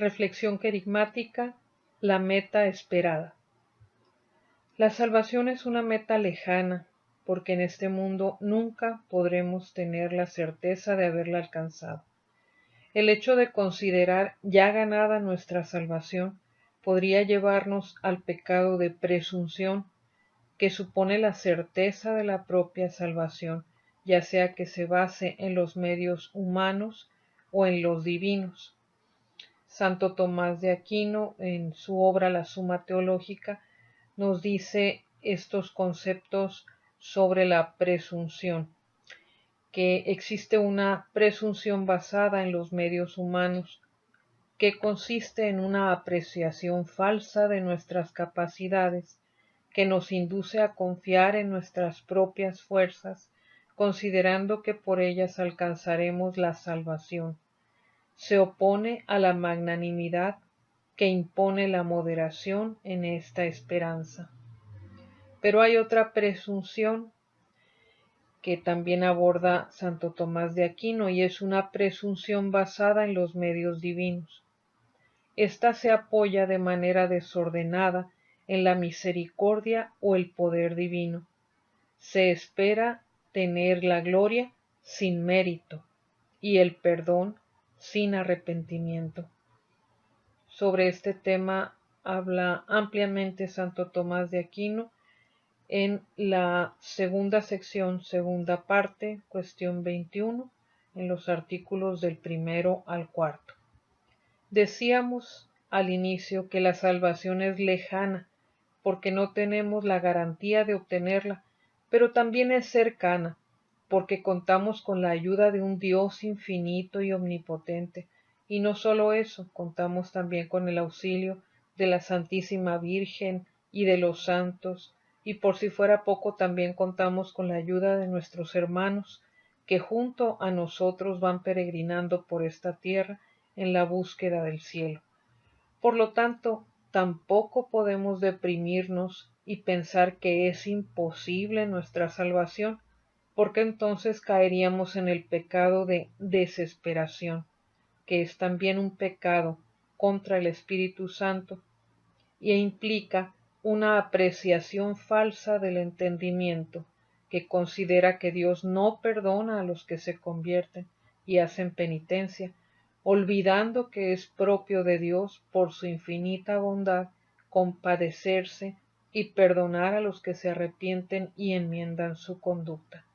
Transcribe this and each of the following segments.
Reflexión querigmática, la meta esperada. La salvación es una meta lejana, porque en este mundo nunca podremos tener la certeza de haberla alcanzado. El hecho de considerar ya ganada nuestra salvación podría llevarnos al pecado de presunción, que supone la certeza de la propia salvación, ya sea que se base en los medios humanos o en los divinos. Santo Tomás de Aquino, en su obra La Suma Teológica, nos dice estos conceptos sobre la presunción, que existe una presunción basada en los medios humanos, que consiste en una apreciación falsa de nuestras capacidades, que nos induce a confiar en nuestras propias fuerzas, considerando que por ellas alcanzaremos la salvación. Se opone a la magnanimidad que impone la moderación en esta esperanza. Pero hay otra presunción que también aborda Santo Tomás de Aquino, y es una presunción basada en los medios divinos. Esta se apoya de manera desordenada en la misericordia o el poder divino. Se espera tener la gloria sin mérito y el perdón sin arrepentimiento. Sobre este tema habla ampliamente Santo Tomás de Aquino en la segunda sección, segunda parte, cuestión 21, en los artículos del 1 al 4. Decíamos al inicio que la salvación es lejana porque no tenemos la garantía de obtenerla, pero también es cercana porque contamos con la ayuda de un Dios infinito y omnipotente. Y no solo eso, contamos también con el auxilio de la Santísima Virgen y de los santos, y por si fuera poco también contamos con la ayuda de nuestros hermanos que junto a nosotros van peregrinando por esta tierra en la búsqueda del cielo. Por lo tanto, tampoco podemos deprimirnos y pensar que es imposible nuestra salvación, porque entonces caeríamos en el pecado de desesperación, que es también un pecado contra el Espíritu Santo e implica una apreciación falsa del entendimiento, que considera que Dios no perdona a los que se convierten y hacen penitencia, olvidando que es propio de Dios, por su infinita bondad, compadecerse y perdonar a los que se arrepienten y enmiendan su conducta.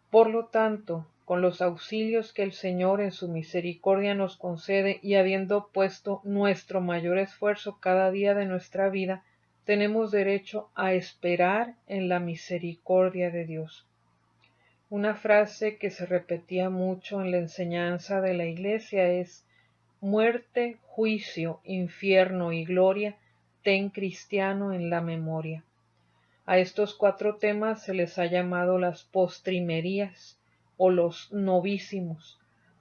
Por lo tanto, con los auxilios que el Señor en su misericordia nos concede y habiendo puesto nuestro mayor esfuerzo cada día de nuestra vida, tenemos derecho a esperar en la misericordia de Dios. Una frase que se repetía mucho en la enseñanza de la Iglesia es: muerte, juicio, infierno y gloria, ten cristiano en la memoria. A estos 4 temas se les ha llamado las postrimerías o los novísimos,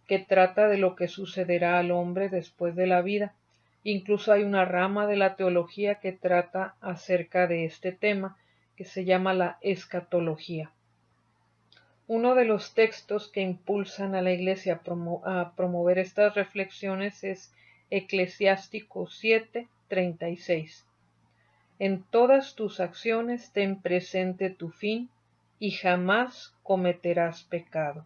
que trata de lo que sucederá al hombre después de la vida. Incluso hay una rama de la teología que trata acerca de este tema, que se llama la escatología. Uno de los textos que impulsan a la Iglesia a promover estas reflexiones es Eclesiástico 7:36. En todas tus acciones ten presente tu fin y jamás cometerás pecado.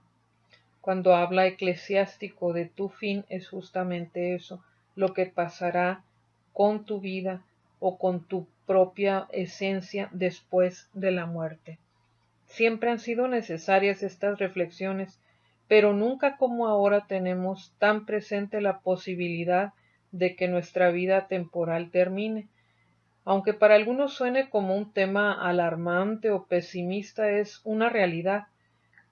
Cuando habla Eclesiástico de tu fin es justamente eso, lo que pasará con tu vida o con tu propia esencia después de la muerte. Siempre han sido necesarias estas reflexiones, pero nunca como ahora tenemos tan presente la posibilidad de que nuestra vida temporal termine. Aunque para algunos suene como un tema alarmante o pesimista, es una realidad.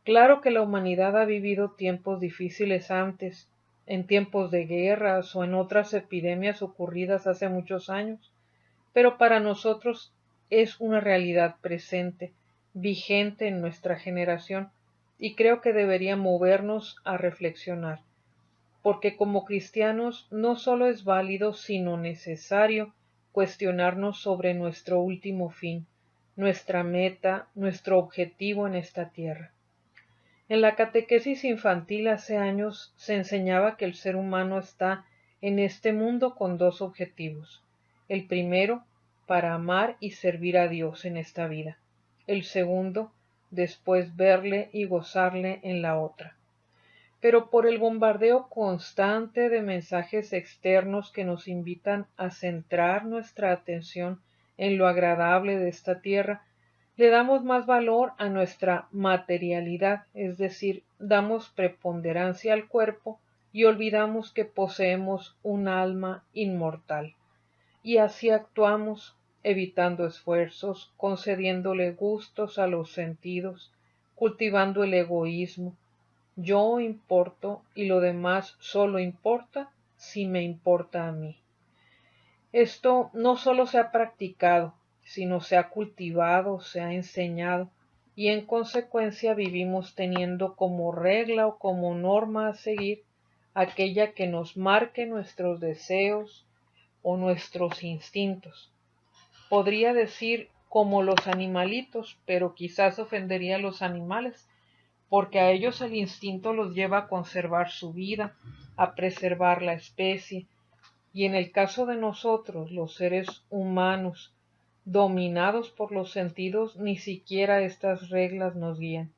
Claro que la humanidad ha vivido tiempos difíciles antes, en tiempos de guerras o en otras epidemias ocurridas hace muchos años, pero para nosotros es una realidad presente, vigente en nuestra generación, y creo que debería movernos a reflexionar, porque como cristianos no solo es válido, sino necesario cuestionarnos sobre nuestro último fin, nuestra meta, nuestro objetivo en esta tierra. En la catequesis infantil hace años se enseñaba que el ser humano está en este mundo con dos objetivos. El primero, para amar y servir a Dios en esta vida. El segundo, después verle y gozarle en la otra. Pero por el bombardeo constante de mensajes externos que nos invitan a centrar nuestra atención en lo agradable de esta tierra, le damos más valor a nuestra materialidad, es decir, damos preponderancia al cuerpo y olvidamos que poseemos un alma inmortal. Y así actuamos, evitando esfuerzos, concediéndole gustos a los sentidos, cultivando el egoísmo. Yo importo y lo demás solo importa si me importa a mí. Esto no solo se ha practicado, sino se ha cultivado, se ha enseñado, y en consecuencia vivimos teniendo como regla o como norma a seguir aquella que nos marque nuestros deseos o nuestros instintos. Podría decir como los animalitos, pero quizás ofendería a los animales, porque a ellos el instinto los lleva a conservar su vida, a preservar la especie, y en el caso de nosotros, los seres humanos, dominados por los sentidos, ni siquiera estas reglas nos guían.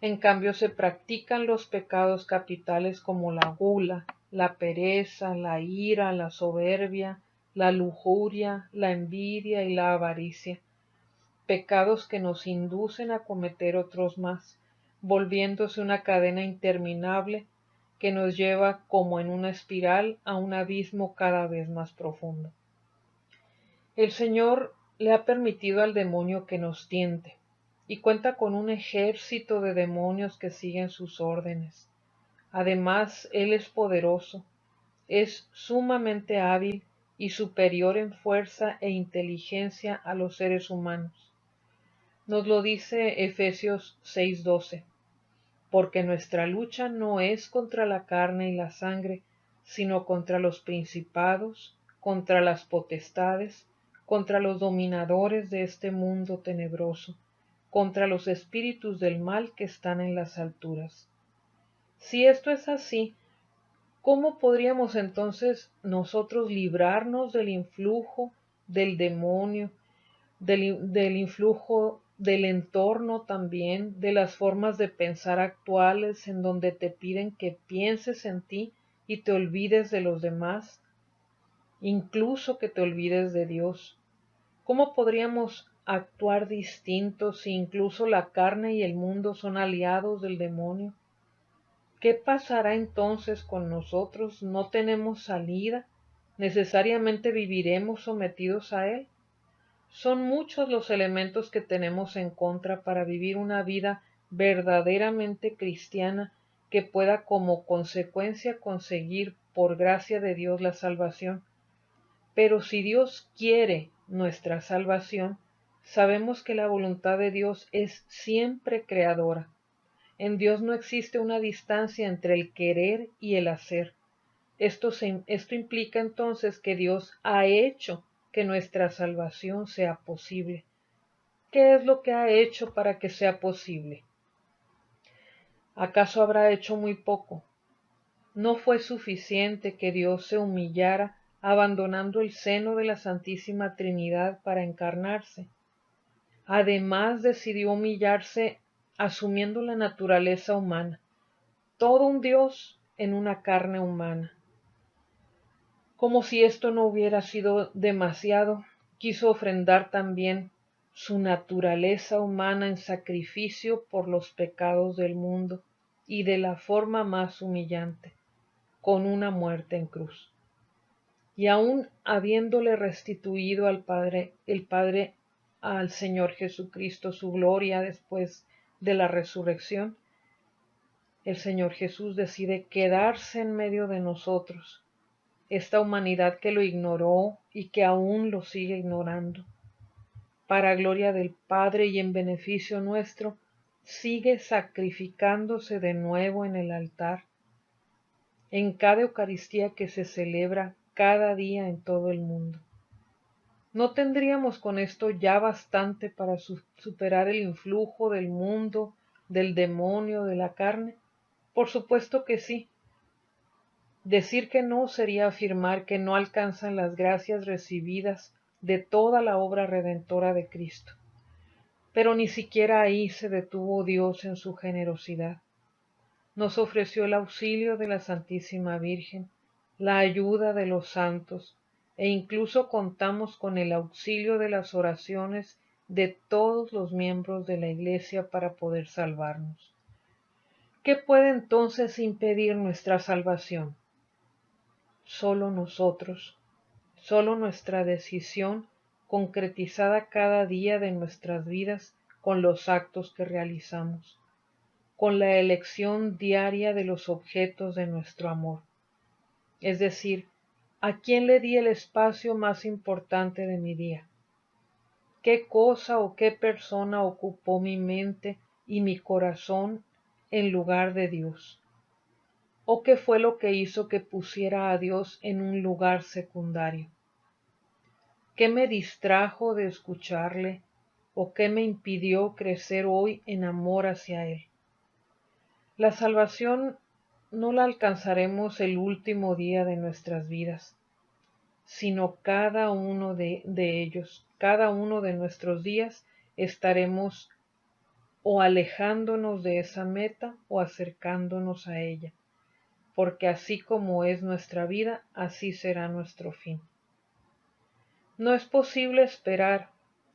En cambio, se practican los pecados capitales como la gula, la pereza, la ira, la soberbia, la lujuria, la envidia y la avaricia, pecados que nos inducen a cometer otros más, volviéndose una cadena interminable que nos lleva como en una espiral a un abismo cada vez más profundo. El Señor le ha permitido al demonio que nos tiente, y cuenta con un ejército de demonios que siguen sus órdenes. Además, Él es poderoso, es sumamente hábil y superior en fuerza e inteligencia a los seres humanos. Nos lo dice Efesios 6:12, porque nuestra lucha no es contra la carne y la sangre, sino contra los principados, contra las potestades, contra los dominadores de este mundo tenebroso, contra los espíritus del mal que están en las alturas. Si esto es así, ¿cómo podríamos entonces nosotros librarnos del influjo del demonio, del influjo del entorno también, de las formas de pensar actuales en donde te piden que pienses en ti y te olvides de los demás, incluso que te olvides de Dios? ¿Cómo podríamos actuar distintos si incluso la carne y el mundo son aliados del demonio? ¿Qué pasará entonces con nosotros? ¿No tenemos salida? ¿Necesariamente viviremos sometidos a él? Son muchos los elementos que tenemos en contra para vivir una vida verdaderamente cristiana que pueda como consecuencia conseguir por gracia de Dios la salvación. Pero si Dios quiere nuestra salvación, sabemos que la voluntad de Dios es siempre creadora. En Dios no existe una distancia entre el querer y el hacer. Esto implica entonces que Dios ha hecho que nuestra salvación sea posible. ¿Qué es lo que ha hecho para que sea posible? ¿Acaso habrá hecho muy poco? ¿No fue suficiente que Dios se humillara abandonando el seno de la Santísima Trinidad para encarnarse? Además decidió humillarse asumiendo la naturaleza humana, todo un Dios en una carne humana. Como si esto no hubiera sido demasiado, quiso ofrendar también su naturaleza humana en sacrificio por los pecados del mundo y de la forma más humillante, con una muerte en cruz. Y aun habiéndole restituido al Padre, el Padre al Señor Jesucristo su gloria después de la resurrección, el Señor Jesús decide quedarse en medio de nosotros, esta humanidad que lo ignoró y que aún lo sigue ignorando. Para gloria del Padre y en beneficio nuestro, sigue sacrificándose de nuevo en el altar, en cada Eucaristía que se celebra cada día en todo el mundo. ¿No tendríamos con esto ya bastante para superar el influjo del mundo, del demonio, de la carne? Por supuesto que sí. Decir que no sería afirmar que no alcanzan las gracias recibidas de toda la obra redentora de Cristo. Pero ni siquiera ahí se detuvo Dios en su generosidad. Nos ofreció el auxilio de la Santísima Virgen, la ayuda de los santos, e incluso contamos con el auxilio de las oraciones de todos los miembros de la Iglesia para poder salvarnos. ¿Qué puede entonces impedir nuestra salvación? Solo nosotros, solo nuestra decisión concretizada cada día de nuestras vidas con los actos que realizamos, con la elección diaria de los objetos de nuestro amor. Es decir, ¿a quién le di el espacio más importante de mi día? ¿Qué cosa o qué persona ocupó mi mente y mi corazón en lugar de Dios? ¿O qué fue lo que hizo que pusiera a Dios en un lugar secundario? ¿Qué me distrajo de escucharle o qué me impidió crecer hoy en amor hacia Él? La salvación no la alcanzaremos el último día de nuestras vidas, sino cada uno de ellos, cada uno de nuestros días estaremos o alejándonos de esa meta o acercándonos a ella, porque así como es nuestra vida, así será nuestro fin. No es posible esperar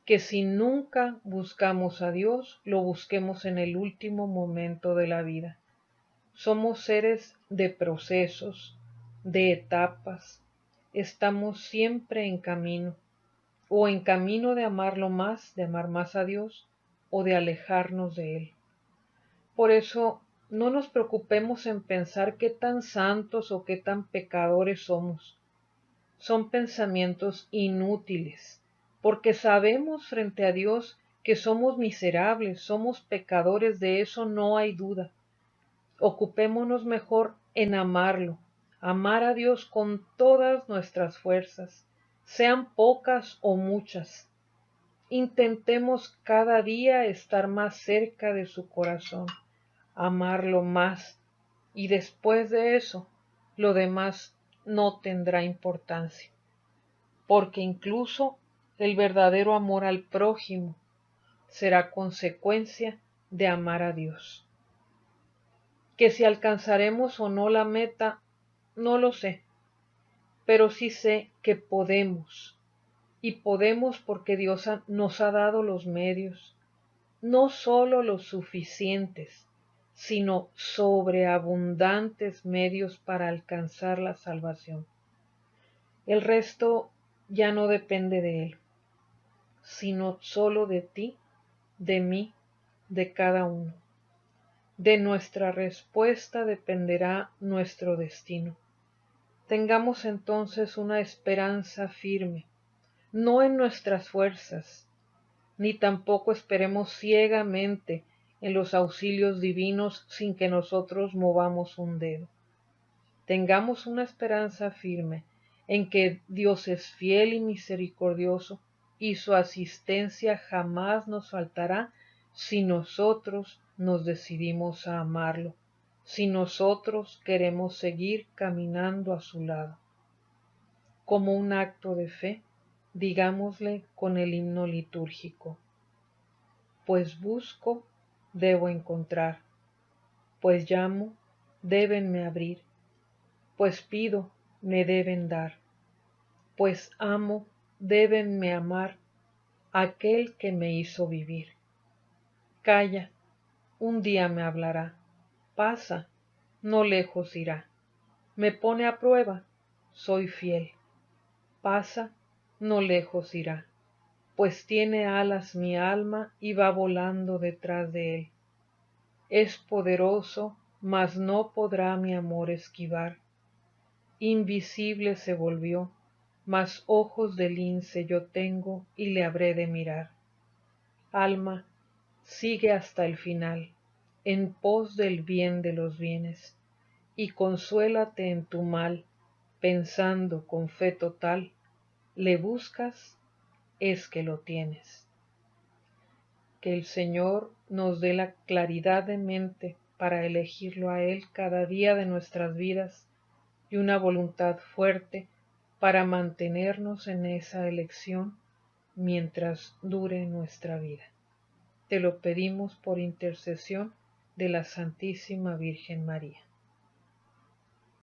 que si nunca buscamos a Dios, lo busquemos en el último momento de la vida. Somos seres de procesos, de etapas. Estamos siempre en camino, o en camino de amarlo más, de amar más a Dios, o de alejarnos de Él. Por eso, no nos preocupemos en pensar qué tan santos o qué tan pecadores somos. Son pensamientos inútiles, porque sabemos frente a Dios que somos miserables, somos pecadores, de eso no hay duda. Ocupémonos mejor en amarlo, amar a Dios con todas nuestras fuerzas, sean pocas o muchas. Intentemos cada día estar más cerca de su corazón, amarlo más, y después de eso, lo demás no tendrá importancia, porque incluso el verdadero amor al prójimo será consecuencia de amar a Dios. Que si alcanzaremos o no la meta, no lo sé, pero sí sé que podemos, y podemos porque Dios nos ha dado los medios, no solo los suficientes, sino sobreabundantes medios para alcanzar la salvación. El resto ya no depende de Él, sino solo de ti, de mí, de cada uno. De nuestra respuesta dependerá nuestro destino. Tengamos entonces una esperanza firme, no en nuestras fuerzas, ni tampoco esperemos ciegamente en los auxilios divinos sin que nosotros movamos un dedo. Tengamos una esperanza firme en que Dios es fiel y misericordioso y su asistencia jamás nos faltará si nosotros nos decidimos a amarlo, si nosotros queremos seguir caminando a su lado. Como un acto de fe, digámosle con el himno litúrgico: pues busco, debo encontrar, pues llamo, débenme abrir, pues pido, me deben dar, pues amo, débenme amar, aquel que me hizo vivir. Calla, un día me hablará, pasa, no lejos irá, me pone a prueba, soy fiel, pasa, no lejos irá, pues tiene alas mi alma y va volando detrás de él. Es poderoso, mas no podrá mi amor esquivar. Invisible se volvió, mas ojos de lince yo tengo y le habré de mirar. Alma, sigue hasta el final, en pos del bien de los bienes, y consuélate en tu mal, pensando con fe total, le buscas, es que lo tienes. Que el Señor nos dé la claridad de mente para elegirlo a Él cada día de nuestras vidas, y una voluntad fuerte para mantenernos en esa elección mientras dure nuestra vida. Te lo pedimos por intercesión de la Santísima Virgen María.